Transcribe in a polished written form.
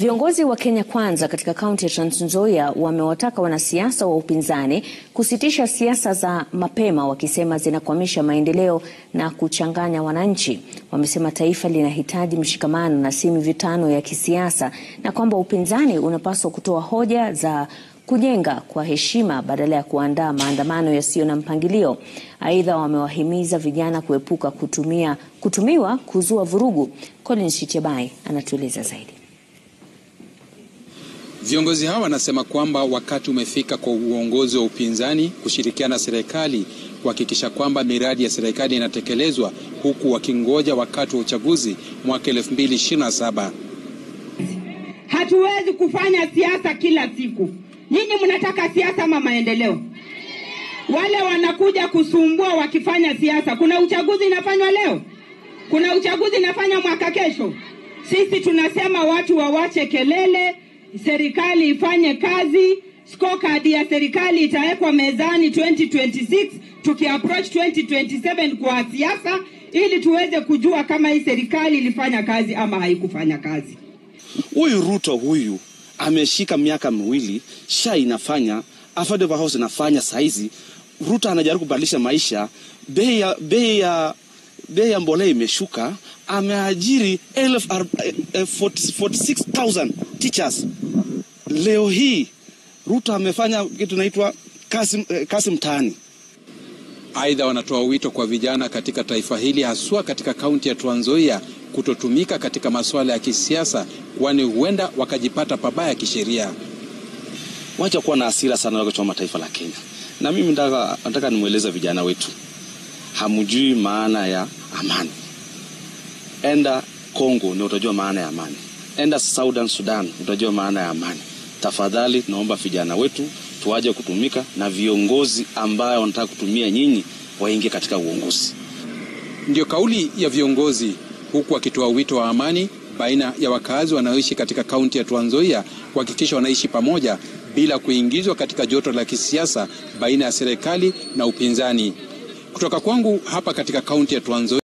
Viongozi wa Kenya Kwanza katika kaunti ya Trans Nzoia wamewataka wanasiasa wa upinzani kusitisha siasa za mapema, wakisema zinakwamisha maendeleo na kuchanganya wananchi. Wamesema taifa linahitaji mshikamano na si mivutano ya kisiasa, na kwamba upinzani unapaswa kutoa hoja za kujenga kwa heshima badala ya kuandaa maandamano yasiyo na mpangilio. Aidha, wamewahimiza vijana kuepuka kutumiwa kuzua vurugu. Collins Chitebai anatueleza zaidi. Viongozi hawa wanasema kwamba wakati umefika kwa uongozi wa upinzani kushirikiana na serikali kuhakikisha kwamba miradi ya serikali inatekelezwa, huku wakingoja wakati wa uchaguzi mwaka 2027. Hatuwezi kufanya siasa kila siku. Nyinyi mnataka siasa ama maendeleo? Wale wanakuja kusumbua wakifanya siasa. Kuna uchaguzi inafanywa leo? Kuna uchaguzi inafanya mwaka kesho? Sisi tunasema watu wawache kelele, serikali ifanye kazi. Scorecard ya serikali itawekwa mezani 2026, tukiapproach 2027 kwa siasa, ili tuweze kujua kama hii serikali ilifanya kazi ama haikufanya kazi. Huyu Ruto huyu ameshika miaka miwili, SHA inafanya, affordable house inafanya saizi. Ruto anajaribu kubadilisha maisha, bei ya mbolea imeshuka, ameajiri 46,000 teachers. Leo hii Ruto amefanya kitu inaitwa kazi mtaani. Aidha, wanatoa wito kwa vijana katika taifa hili, haswa katika kaunti ya Trans Nzoia, kutotumika katika masuala ya kisiasa, kwani huenda wakajipata pabaya kisheria. Wacha kuwa na hasira sana kwa chama taifa la Kenya. Na mimi nataka nimueleze vijana wetu, hamjui maana ya amani. Enda Kongo na utajua maana ya amani. Enda Southern Sudan utajua maana ya amani. Tafadhali naomba vijana wetu tuaje kutumika na viongozi ambao wanataka kutumia nyinyi waingie katika uongozi. Ndio kauli ya viongozi, huku wakitoa wito wa amani baina ya wakazi wanaoishi katika kaunti ya Trans Nzoia, kuhakikisha wanaishi pamoja bila kuingizwa katika joto la kisiasa baina ya serikali na upinzani. Kutoka kwangu hapa katika kaunti ya Trans Nzoia.